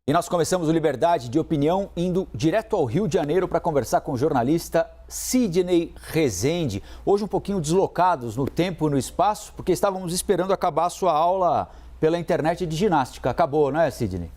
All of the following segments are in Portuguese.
E nós começamos o Liberdade de Opinião indo direto ao Rio de Janeiro para conversar com o jornalista Sidney Rezende. Hoje um pouquinho deslocados no tempo e no espaço, porque estávamos esperando acabar a sua aula pela internet de ginástica. Acabou, não é, Sidney?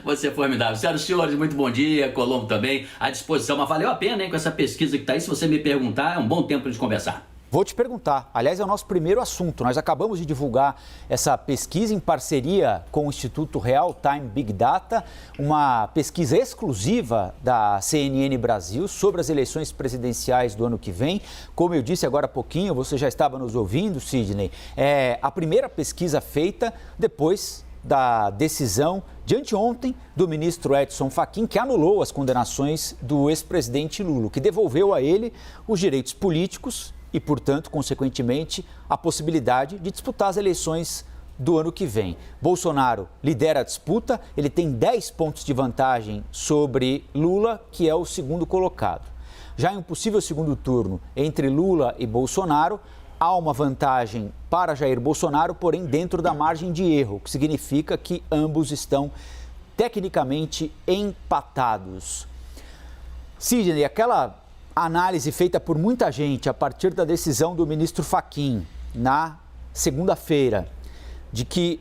Você é formidável. Senhoras e senhores, muito bom dia. Colombo também, à disposição. Mas valeu a pena, hein, com essa pesquisa que está aí. Se você me perguntar, é um bom tempo para a gente conversar. Vou te perguntar. Aliás, é o nosso primeiro assunto. Nós acabamos de divulgar essa pesquisa em parceria com o Instituto Real Time Big Data, uma pesquisa exclusiva da CNN Brasil sobre as eleições presidenciais do ano que vem. Como eu disse agora há pouquinho, você já estava nos ouvindo, Sidney, é a primeira pesquisa feita depois da decisão de anteontem do ministro Edson Fachin, que anulou as condenações do ex-presidente Lula, que devolveu a ele os direitos políticos e, portanto, consequentemente, a possibilidade de disputar as eleições do ano que vem. Bolsonaro lidera a disputa, ele tem 10 pontos de vantagem sobre Lula, que é o segundo colocado. Já em um possível segundo turno entre Lula e Bolsonaro, há uma vantagem para Jair Bolsonaro, porém dentro da margem de erro, o que significa que ambos estão tecnicamente empatados. Sidney, aquela análise feita por muita gente a partir da decisão do ministro Fachin na segunda-feira, de que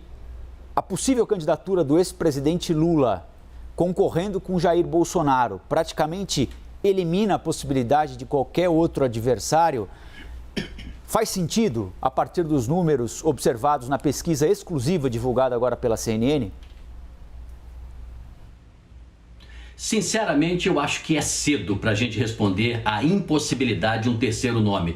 a possível candidatura do ex-presidente Lula concorrendo com Jair Bolsonaro praticamente elimina a possibilidade de qualquer outro adversário, faz sentido a partir dos números observados na pesquisa exclusiva divulgada agora pela CNN? Sinceramente, eu acho que é cedo para a gente responder à impossibilidade de um terceiro nome.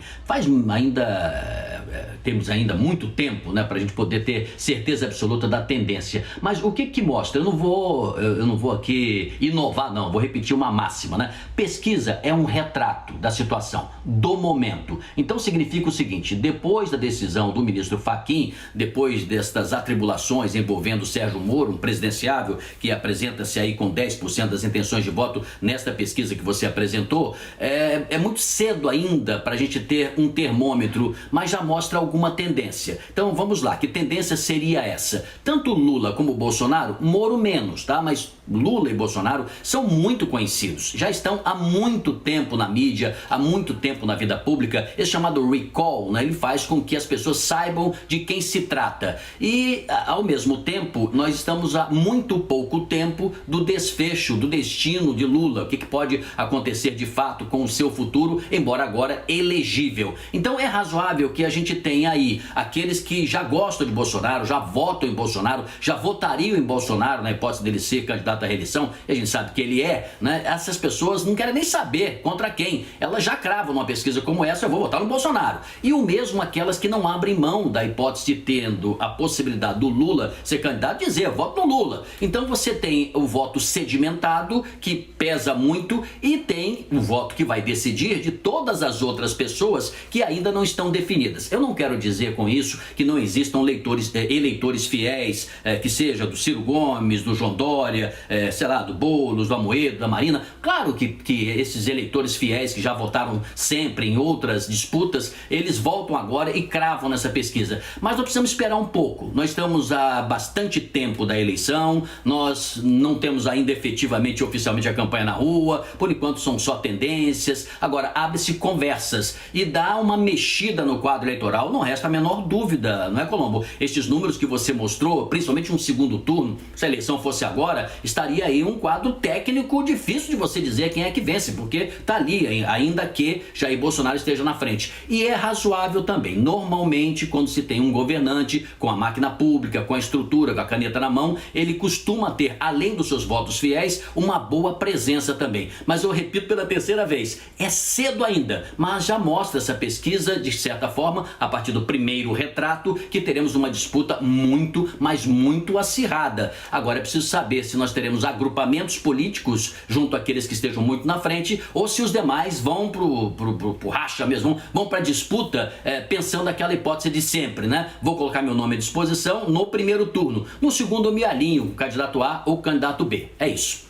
Temos ainda muito tempo, né, para a gente poder ter certeza absoluta da tendência. Mas o que mostra? Eu não vou aqui inovar, não. Vou repetir uma máxima, né? Pesquisa é um retrato da situação, do momento. Então significa o seguinte: depois da decisão do ministro Fachin, depois destas atribulações envolvendo Sérgio Moro, um presidenciável que apresenta-se aí com 10% das intenções de voto nesta pesquisa que você apresentou, é muito cedo ainda para a gente ter um termômetro, mas já mostra alguma tendência. Então vamos lá, que tendência seria essa? Tanto Lula como Bolsonaro, Moro menos, tá? Mas Lula e Bolsonaro são muito conhecidos, já estão há muito tempo na mídia, há muito tempo na vida pública. Esse chamado recall, né, ele faz com que as pessoas saibam de quem se trata. E, ao mesmo tempo, nós estamos há muito pouco tempo do desfecho, do destino de Lula, o que pode acontecer de fato com o seu futuro, embora agora elegível. Então é razoável que a gente tenha aí aqueles que já gostam de Bolsonaro, já votam em Bolsonaro, já votariam em Bolsonaro na hipótese dele ser candidato à reeleição, e a gente sabe que ele é, né? Essas pessoas não querem nem saber contra quem. Elas já cravam numa pesquisa como essa: eu vou votar no Bolsonaro. E o mesmo aquelas que não abrem mão da hipótese de, tendo a possibilidade do Lula ser candidato, dizer: eu voto no Lula. Então você tem o voto sedimentado, que pesa muito, e tem o voto que vai decidir de todas as outras pessoas que ainda não estão definidas. Eu não quero dizer com isso que não existam eleitores fiéis, que seja do Ciro Gomes, do João Dória, sei lá, do Boulos, do Amoedo, da Marina. Claro que esses eleitores fiéis que já votaram sempre em outras disputas, eles voltam agora e cravam nessa pesquisa. Mas nós precisamos esperar um pouco. Nós estamos há bastante tempo da eleição, nós não temos ainda efetivamente, oficialmente, a campanha na rua, por enquanto são só tendências. Agora, abre-se conversas e dá uma mexida no quadro eleitoral, não resta a menor dúvida, não é, Colombo? Estes números que você mostrou, principalmente um segundo turno, se a eleição fosse agora, estaria aí um quadro técnico difícil de você dizer quem é que vence, porque está ali, ainda que Jair Bolsonaro esteja na frente. E é razoável também. Normalmente, quando se tem um governante com a máquina pública, com a estrutura, com a caneta na mão, ele costuma ter, além dos seus votos fiéis, uma boa presença também. Mas eu repito pela terceira vez, é cedo ainda, mas já mostra essa pesquisa, de certa forma, a partir do primeiro retrato, que teremos uma disputa muito, mas muito acirrada. Agora é preciso saber se nós teremos agrupamentos políticos junto àqueles que estejam muito na frente, ou se os demais vão pro racha mesmo, vão para a disputa, pensando naquela hipótese de sempre, né? Vou colocar meu nome à disposição no primeiro turno. No segundo eu me alinho, candidato A ou candidato B. É isso.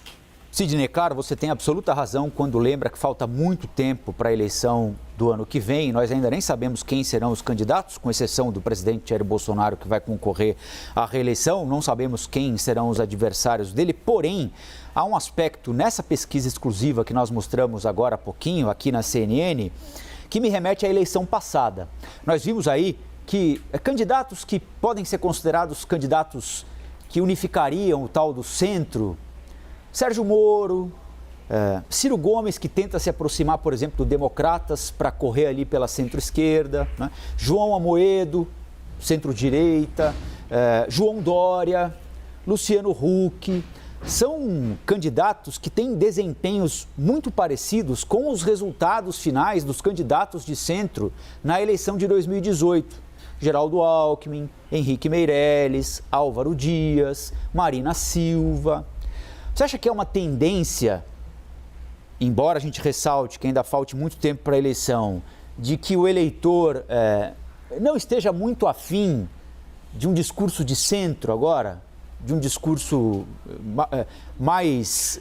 Sidney, claro, você tem absoluta razão quando lembra que falta muito tempo para a eleição do ano que vem. Nós ainda nem sabemos quem serão os candidatos, com exceção do presidente Jair Bolsonaro, que vai concorrer à reeleição. Não sabemos quem serão os adversários dele, porém, há um aspecto nessa pesquisa exclusiva que nós mostramos agora há pouquinho, aqui na CNN, que me remete à eleição passada. Nós vimos aí que candidatos que podem ser considerados candidatos que unificariam o tal do centro, Sérgio Moro, Ciro Gomes, que tenta se aproximar, por exemplo, do Democratas para correr ali pela centro-esquerda, né? João Amoedo, centro-direita, João Dória, Luciano Huck, são candidatos que têm desempenhos muito parecidos com os resultados finais dos candidatos de centro na eleição de 2018. Geraldo Alckmin, Henrique Meirelles, Álvaro Dias, Marina Silva. Você acha que é uma tendência, embora a gente ressalte que ainda falte muito tempo para a eleição, de que o eleitor não esteja muito afim de um discurso de centro agora? De um discurso mais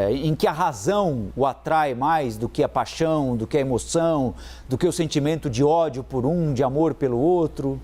em que a razão o atrai mais do que a paixão, do que a emoção, do que o sentimento de ódio por um, de amor pelo outro?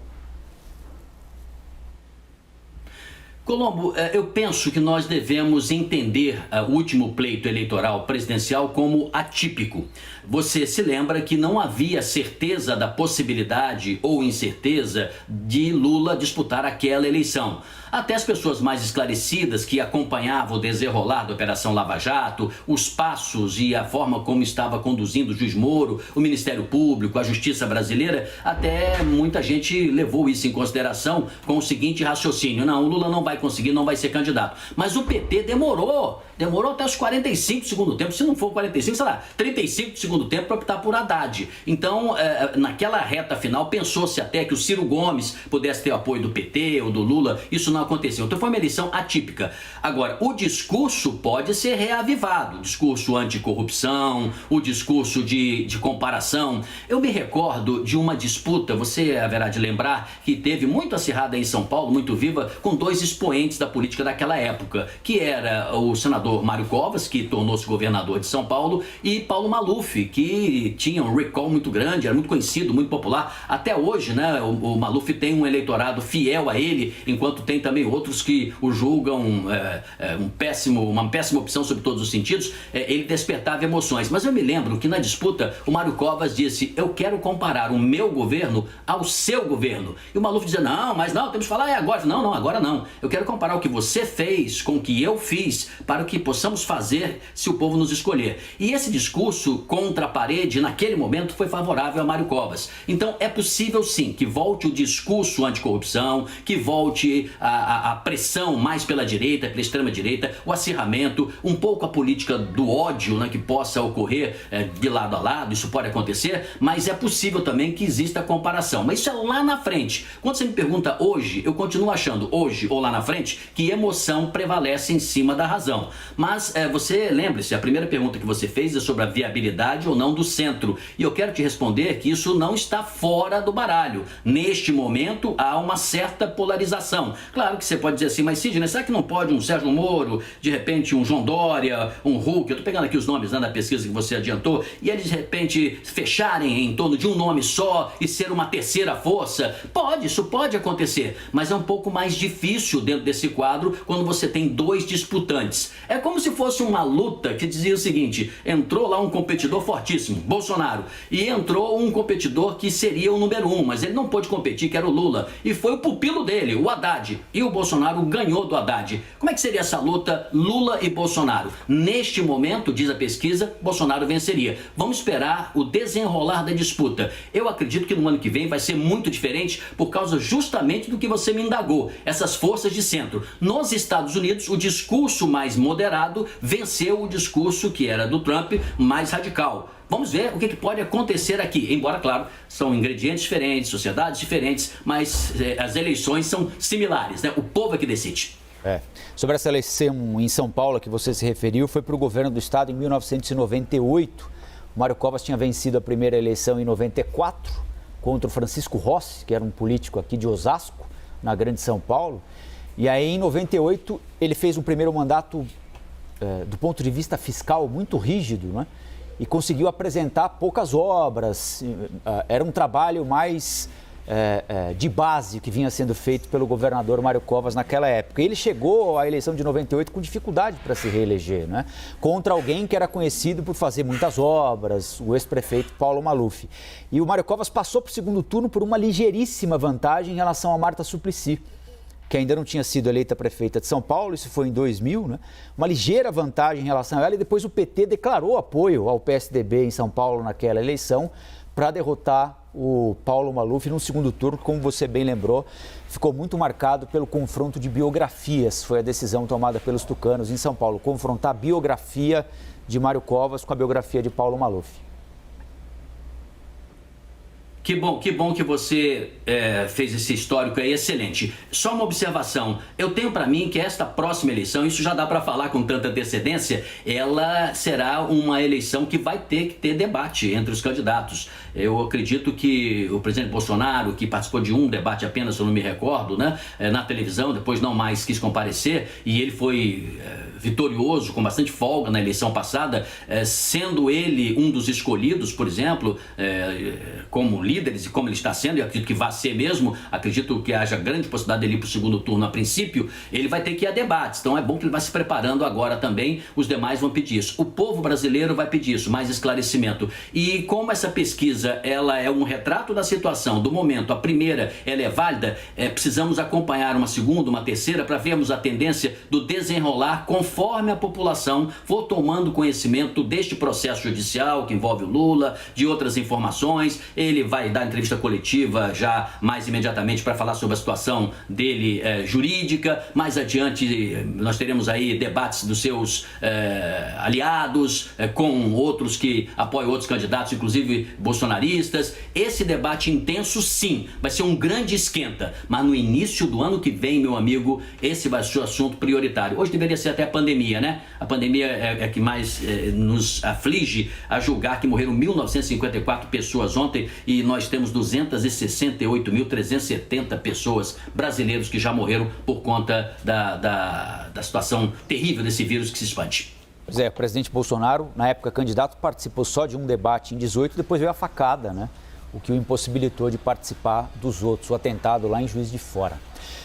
Colombo, eu penso que nós devemos entender o último pleito eleitoral presidencial como atípico. Você se lembra que não havia certeza da possibilidade ou incerteza de Lula disputar aquela eleição. Até as pessoas mais esclarecidas que acompanhavam o desenrolar da Operação Lava Jato, os passos e a forma como estava conduzindo o juiz Moro, o Ministério Público, a Justiça Brasileira, até muita gente levou isso em consideração com o seguinte raciocínio: não, o Lula não vai conseguir, não vai ser candidato. Mas o PT demorou até os 45 do segundo tempo, se não for 45, sei lá, 35 do segundo tempo para optar por Haddad. Então, naquela reta final, pensou-se até que o Ciro Gomes pudesse ter o apoio do PT ou do Lula. Isso não aconteceu. Então foi uma eleição atípica. Agora, o discurso pode ser reavivado, o discurso anticorrupção, o discurso de comparação. Eu me recordo de uma disputa, você haverá de lembrar, que teve muito acirrada em São Paulo, muito viva, com dois expoentes da política daquela época, que era o senador Mário Covas, que tornou-se governador de São Paulo, e Paulo Maluf, que tinha um recall muito grande, era muito conhecido, muito popular. Até hoje, né, o Maluf tem um eleitorado fiel a ele, enquanto tem também outros que o julgam uma péssima opção sob todos os sentidos. Ele despertava emoções. Mas eu me lembro que na disputa o Mário Covas disse: eu quero comparar o meu governo ao seu governo. E o Maluf dizia: não, temos que falar agora. Não, agora não. Eu quero comparar o que você fez com o que eu fiz para o que possamos fazer se o povo nos escolher. E esse discurso contra a parede, naquele momento, foi favorável a Mário Covas. Então é possível sim que volte o discurso anticorrupção, que volte a pressão mais pela direita, pela extrema-direita, o acirramento, um pouco a política do ódio, né, que possa ocorrer de lado a lado. Isso pode acontecer, mas é possível também que exista comparação. Mas isso é lá na frente. Quando você me pergunta hoje, eu continuo achando, hoje ou lá na frente, que emoção prevalece em cima da razão. Mas você lembre-se, a primeira pergunta que você fez é sobre a viabilidade ou não do centro. E eu quero te responder que isso não está fora do baralho. Neste momento, há uma certa polarização. Claro que você pode dizer assim, mas Sidney, será que não pode um Sérgio Moro, de repente um João Dória, um Huck, eu estou pegando aqui os nomes da pesquisa que você adiantou, e eles de repente fecharem em torno de um nome só e ser uma terceira força? Pode, isso pode acontecer, mas é um pouco mais difícil dentro desse quadro quando você tem dois disputantes. É como se fosse uma luta que dizia o seguinte: entrou lá um competidor fortíssimo, Bolsonaro, e entrou um competidor que seria o número 1, mas ele não pôde competir, que era o Lula, e foi o pupilo dele, o Haddad, e o Bolsonaro ganhou do Haddad. Como é que seria essa luta Lula e Bolsonaro? Neste momento, diz a pesquisa, Bolsonaro venceria. Vamos esperar o desenrolar da disputa. Eu acredito que no ano que vem vai ser muito diferente por causa justamente do que você me indagou, essas forças de centro. Nos Estados Unidos, o discurso mais moderado venceu o discurso que era do Trump, mais radical. Vamos ver o que pode acontecer aqui, embora, claro, são ingredientes diferentes, sociedades diferentes, mas as eleições são similares, né? O povo é que decide. Sobre essa eleição em São Paulo que você se referiu, foi para o governo do estado em 1998. O Mário Covas tinha vencido a primeira eleição em 94 contra o Francisco Rossi, que era um político aqui de Osasco, na Grande São Paulo. E aí, em 98, ele fez um primeiro mandato do ponto de vista fiscal muito rígido, né? e conseguiu apresentar poucas obras. Era um trabalho mais de base que vinha sendo feito pelo governador Mário Covas naquela época. E ele chegou à eleição de 98 com dificuldade para se reeleger, né? Contra alguém que era conhecido por fazer muitas obras, o ex-prefeito Paulo Maluf. E o Mário Covas passou para o segundo turno por uma ligeiríssima vantagem em relação a Marta Suplicy, que ainda não tinha sido eleita prefeita de São Paulo, isso foi em 2000, né? Uma ligeira vantagem em relação a ela, e depois o PT declarou apoio ao PSDB em São Paulo naquela eleição para derrotar o Paulo Maluf no segundo turno, como você bem lembrou, ficou muito marcado pelo confronto de biografias. Foi a decisão tomada pelos tucanos em São Paulo, confrontar a biografia de Mário Covas com a biografia de Paulo Maluf. Que bom que você fez esse histórico aí, excelente. Só uma observação, eu tenho para mim que esta próxima eleição, isso já dá para falar com tanta antecedência, ela será uma eleição que vai ter que ter debate entre os candidatos. Eu acredito que o presidente Bolsonaro, que participou de um debate apenas, se eu não me recordo, né, na televisão, depois não mais quis comparecer, e ele foi vitorioso, com bastante folga na eleição passada, sendo ele um dos escolhidos, por exemplo, como líderes, e como ele está sendo, e acredito que vai ser mesmo, acredito que haja grande possibilidade dele ir para o segundo turno a princípio, ele vai ter que ir a debates, então é bom que ele vá se preparando agora também, os demais vão pedir isso. O povo brasileiro vai pedir isso, mais esclarecimento. E como essa pesquisa, ela é um retrato da situação, do momento, a primeira, ela é válida, precisamos acompanhar uma segunda, uma terceira, para vermos a tendência do desenrolar conforme a população for tomando conhecimento deste processo judicial que envolve o Lula, de outras informações. Ele vai dar entrevista coletiva já mais imediatamente para falar sobre a situação dele jurídica. Mais adiante nós teremos aí debates dos seus aliados com outros que apoiam outros candidatos, inclusive bolsonaristas. Esse debate intenso, sim, vai ser um grande esquenta, mas no início do ano que vem, meu amigo, esse vai ser o assunto prioritário. Hoje deveria ser até a pandemia, né? A pandemia é que mais nos aflige, a julgar que morreram 1.954 pessoas ontem e nós temos 268.370 pessoas brasileiros que já morreram por conta da situação terrível desse vírus que se expande. Pois é, o presidente Bolsonaro, na época candidato, participou só de um debate em 18, depois veio a facada, né? O que o impossibilitou de participar dos outros, o atentado lá em Juiz de Fora.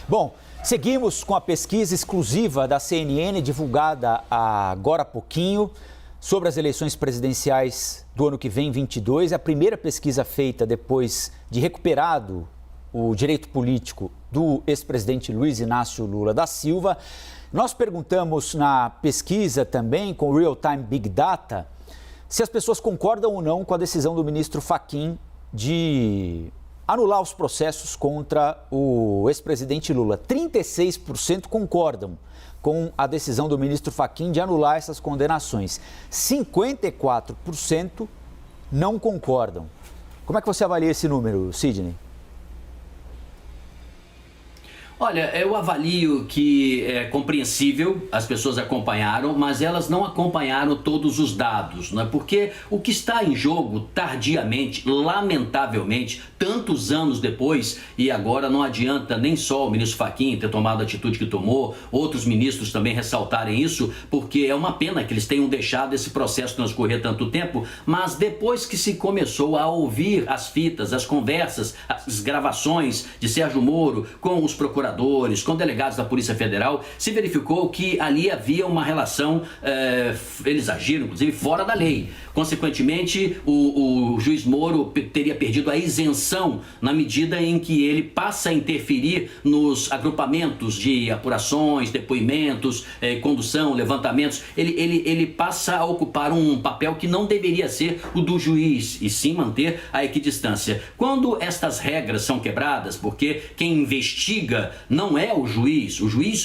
Bom, seguimos com a pesquisa exclusiva da CNN, divulgada agora há pouquinho, sobre as eleições presidenciais do ano que vem, 22. É a primeira pesquisa feita depois de recuperado o direito político do ex-presidente Luiz Inácio Lula da Silva. Nós perguntamos na pesquisa também, com o Real Time Big Data, se as pessoas concordam ou não com a decisão do ministro Fachin de anular os processos contra o ex-presidente Lula. 36% concordam com a decisão do ministro Fachin de anular essas condenações. 54% não concordam. Como é que você avalia esse número, Sidney? Olha, eu avalio que é compreensível, as pessoas acompanharam, mas elas não acompanharam todos os dados, não é? Porque o que está em jogo tardiamente, lamentavelmente, tantos anos depois, e agora não adianta nem só o ministro Fachin ter tomado a atitude que tomou, outros ministros também ressaltarem isso, porque é uma pena que eles tenham deixado esse processo transcorrer tanto tempo, mas depois que se começou a ouvir as fitas, as conversas, as gravações de Sérgio Moro com os procuradores, com delegados da Polícia Federal, se verificou que ali havia uma relação, eles agiram inclusive fora da lei. Consequentemente, o juiz Moro teria perdido a isenção na medida em que ele passa a interferir nos agrupamentos de apurações, depoimentos, condução, levantamentos. Ele passa a ocupar um papel que não deveria ser o do juiz, e sim manter a equidistância. Quando estas regras são quebradas, porque quem investiga não é o juiz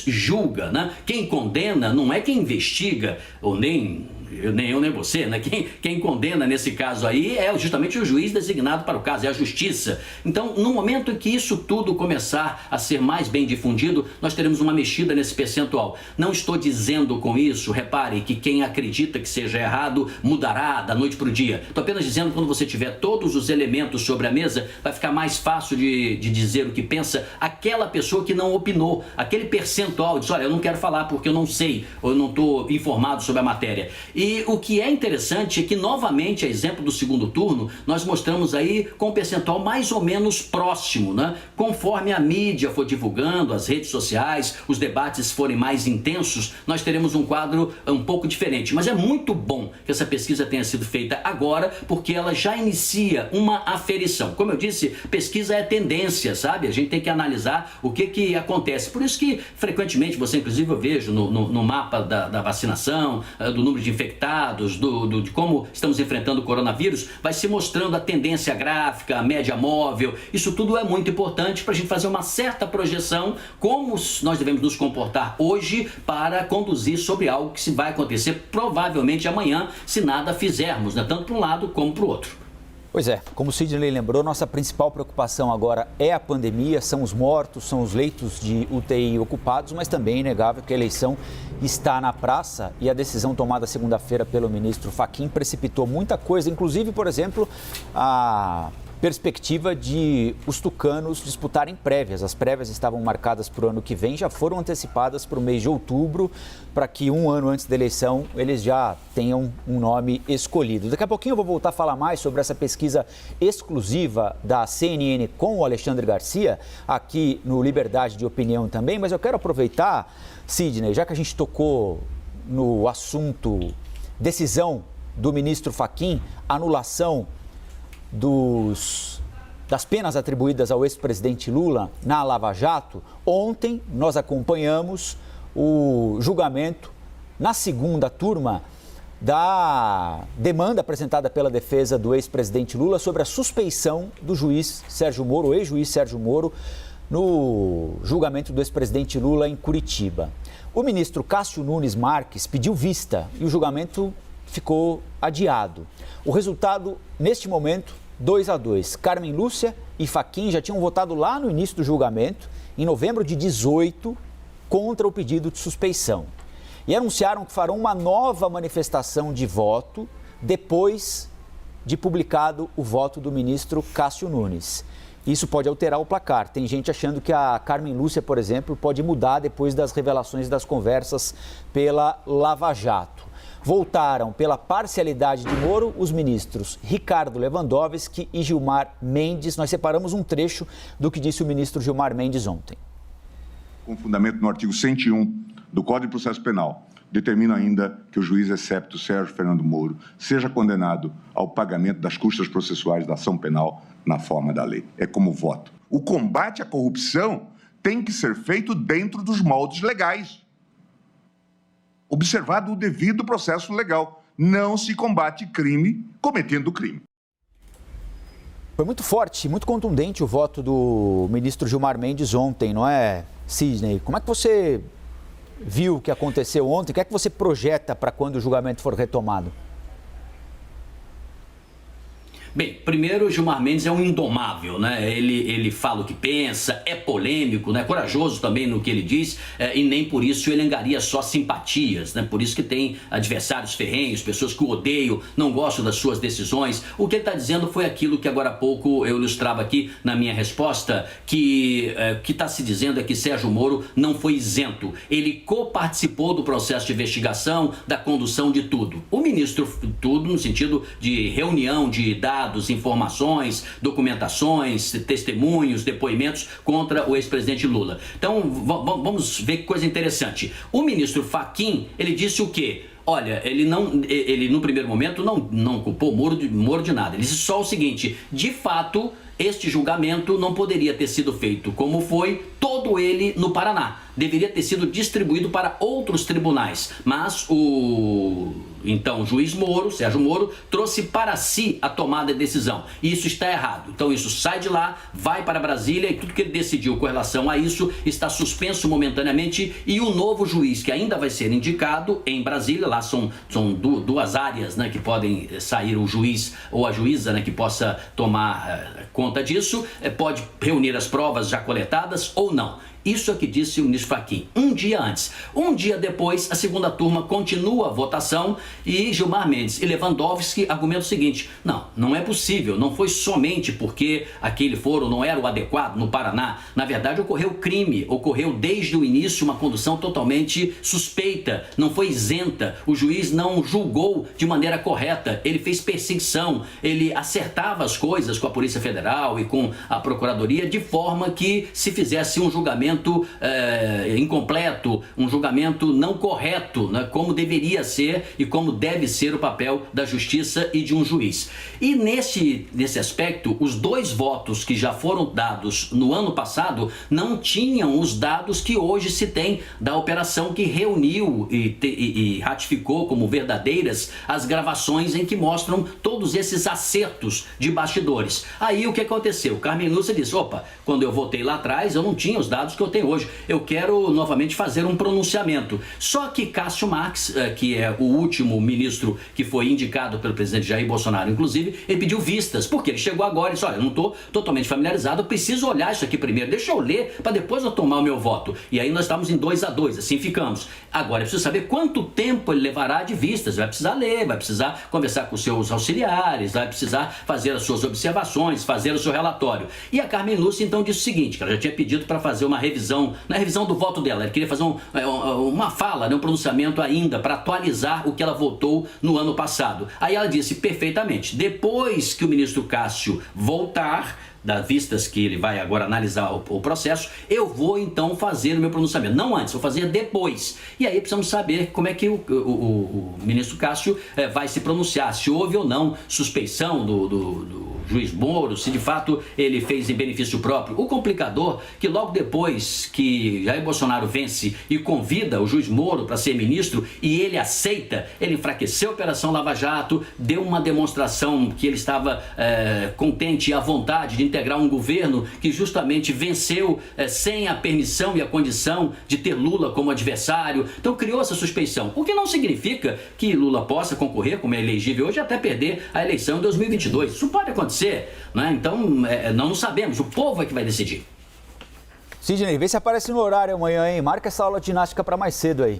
julga, né? Quem condena não é quem investiga, ou nem eu nem você, né? Quem condena nesse caso aí é justamente o juiz designado para o caso, é a justiça. Então, no momento em que isso tudo começar a ser mais bem difundido, nós teremos uma mexida nesse percentual. Não estou dizendo com isso, repare, que quem acredita que seja errado mudará da noite para o dia. Estou apenas dizendo que quando você tiver todos os elementos sobre a mesa, vai ficar mais fácil de dizer o que pensa aquela pessoa que não opinou, aquele percentual, diz, olha, eu não quero falar porque eu não sei, ou eu não estou informado sobre a matéria. E o que é interessante é que, novamente, a exemplo do segundo turno, nós mostramos aí com um percentual mais ou menos próximo, né? Conforme a mídia for divulgando, as redes sociais, os debates forem mais intensos, nós teremos um quadro um pouco diferente. Mas é muito bom que essa pesquisa tenha sido feita agora, porque ela já inicia uma aferição. Como eu disse, pesquisa é tendência, sabe? A gente tem que analisar o que acontece. Por isso que, frequentemente, você, inclusive, eu vejo no mapa da vacinação, do número de infectados, de como estamos enfrentando o coronavírus, vai se mostrando a tendência gráfica, a média móvel. Isso tudo é muito importante para a gente fazer uma certa projeção como nós devemos nos comportar hoje para conduzir sobre algo que se vai acontecer provavelmente amanhã, se nada fizermos, né? Tanto para um lado como para o outro. Pois é, como o Sidney lembrou, nossa principal preocupação agora é a pandemia, são os mortos, são os leitos de UTI ocupados, mas também é inegável que a eleição está na praça e a decisão tomada segunda-feira pelo ministro Fachin precipitou muita coisa, inclusive, por exemplo, a perspectiva de os tucanos disputarem prévias. As prévias estavam marcadas para o ano que vem, já foram antecipadas para o mês de outubro, para que um ano antes da eleição eles já tenham um nome escolhido. Daqui a pouquinho eu vou voltar a falar mais sobre essa pesquisa exclusiva da CNN com o Alexandre Garcia, aqui no Liberdade de Opinião também, mas eu quero aproveitar, Sidney, já que a gente tocou no assunto decisão do ministro Fachin, anulação das penas atribuídas ao ex-presidente Lula na Lava Jato. Ontem nós acompanhamos o julgamento na segunda turma da demanda apresentada pela defesa do ex-presidente Lula sobre a suspeição do juiz Sérgio Moro, o ex-juiz Sérgio Moro, no julgamento do ex-presidente Lula em Curitiba. O ministro Cássio Nunes Marques pediu vista e o julgamento ficou adiado. O resultado, neste momento, 2-2. Carmen Lúcia e Fachin já tinham votado lá no início do julgamento, em novembro de 2018, contra o pedido de suspeição. E anunciaram que farão uma nova manifestação de voto depois de publicado o voto do ministro Cássio Nunes. Isso pode alterar o placar. Tem gente achando que a Carmen Lúcia, por exemplo, pode mudar depois das revelações das conversas pela Lava Jato. Voltaram pela parcialidade de Moro os ministros Ricardo Lewandowski e Gilmar Mendes. Nós separamos um trecho do que disse o ministro Gilmar Mendes ontem. Com fundamento no artigo 101 do Código de Processo Penal, determina ainda que o juiz excepto Sérgio Fernando Moro seja condenado ao pagamento das custas processuais da ação penal na forma da lei. É como voto. O combate à corrupção tem que ser feito dentro dos moldes legais, observado o devido processo legal. Não se combate crime cometendo crime. Foi muito forte, muito contundente o voto do ministro Gilmar Mendes ontem, não é, Sidney? Como é que você viu o que aconteceu ontem? O que é que você projeta para quando o julgamento for retomado? Bem, primeiro, o Gilmar Mendes é um indomável, né? Ele fala o que pensa, é polêmico, né? Corajoso também no que ele diz, e nem por isso ele angaria só simpatias, né? Por isso que tem adversários ferrenhos, pessoas que o odeiam, não gostam das suas decisões. O que ele está dizendo foi aquilo que agora há pouco eu ilustrava aqui na minha resposta, que está se dizendo é que Sérgio Moro não foi isento. Ele coparticipou do processo de investigação, da condução de tudo. O ministro, tudo no sentido de reunião de dados, informações, documentações, testemunhos, depoimentos contra o ex-presidente Lula. Então, vamos ver que coisa interessante. O ministro Fachin, ele disse o quê? Olha, ele no primeiro momento não culpou Moro de nada. Ele disse só o seguinte: de fato, este julgamento não poderia ter sido feito como foi todo ele no Paraná. Deveria ter sido distribuído para outros tribunais, mas o juiz Moro, Sérgio Moro, trouxe para si a tomada de decisão. E isso está errado. Então isso sai de lá, vai para Brasília e tudo que ele decidiu com relação a isso está suspenso momentaneamente, e o novo juiz que ainda vai ser indicado em Brasília, lá são duas áreas, né, que podem sair o juiz ou a juíza, né, que possa tomar conta disso, pode reunir as provas já coletadas ou não. Isso é o que disse o ministro Fachin, um dia antes. Um dia depois, a segunda turma continua a votação e Gilmar Mendes e Lewandowski argumentam o seguinte: não é possível, não foi somente porque aquele foro não era o adequado no Paraná. Na verdade, ocorreu crime, ocorreu desde o início uma condução totalmente suspeita, não foi isenta, o juiz não julgou de maneira correta, ele fez perseguição, ele acertava as coisas com a Polícia Federal e com a Procuradoria de forma que se fizesse um julgamento incompleto, um julgamento não correto, né, como deveria ser e como deve ser o papel da justiça e de um juiz. E nesse aspecto, os 2 votos que já foram dados no ano passado não tinham os dados que hoje se tem da operação que reuniu e ratificou como verdadeiras as gravações em que mostram todos esses acertos de bastidores. Aí o que aconteceu? Carmen Lúcia disse: opa, quando eu votei lá atrás eu não tinha os dados que eu tenho hoje, eu quero novamente fazer um pronunciamento. Só que Cássio Marques, que é o último ministro que foi indicado pelo presidente Jair Bolsonaro, inclusive, ele pediu vistas, porque ele chegou agora e disse: olha, eu não estou totalmente familiarizado, eu preciso olhar isso aqui primeiro, deixa eu ler para depois eu tomar o meu voto. E aí nós estamos em 2-2, assim ficamos. Agora é preciso saber quanto tempo ele levará de vistas, vai precisar ler, vai precisar conversar com os seus auxiliares, vai precisar fazer as suas observações, fazer o seu relatório. E a Carmen Lúcia então disse o seguinte, que ela já tinha pedido para fazer uma revisão, na revisão do voto dela, ela queria fazer uma fala, né, um pronunciamento ainda para atualizar o que ela votou no ano passado. Aí ela disse perfeitamente: depois que o ministro Cássio voltar das vistas que ele vai agora analisar o processo, eu vou então fazer o meu pronunciamento. Não antes, vou fazer depois. E aí precisamos saber como é que o ministro Cássio vai se pronunciar, se houve ou não suspeição do juiz Moro, se de fato ele fez em benefício próprio. O complicador que logo depois que Jair Bolsonaro vence e convida o juiz Moro para ser ministro e ele aceita, ele enfraqueceu a Operação Lava Jato, deu uma demonstração que ele estava contente e à vontade de integrar um governo que justamente venceu sem a permissão e a condição de ter Lula como adversário. Então criou essa suspeição, o que não significa que Lula possa concorrer, como é elegível hoje, até perder a eleição em 2022. Isso pode acontecer, né? Então não sabemos, o povo é que vai decidir. Sidney, vê se aparece no horário amanhã, hein? Marca essa aula de ginástica para mais cedo aí.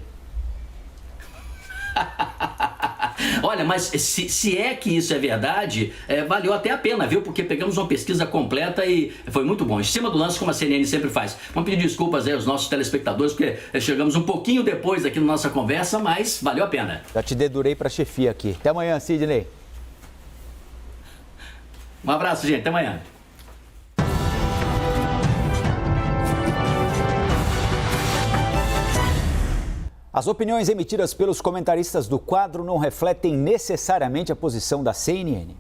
Olha, mas se é que isso é verdade, valeu até a pena, viu? Porque pegamos uma pesquisa completa e foi muito bom. Em cima do lance, como a CNN sempre faz. Vamos pedir desculpas aí aos nossos telespectadores, porque chegamos um pouquinho depois aqui na nossa conversa, mas valeu a pena. Já te dedurei para chefia aqui. Até amanhã, Sidney. Um abraço, gente. Até amanhã. As opiniões emitidas pelos comentaristas do quadro não refletem necessariamente a posição da CNN.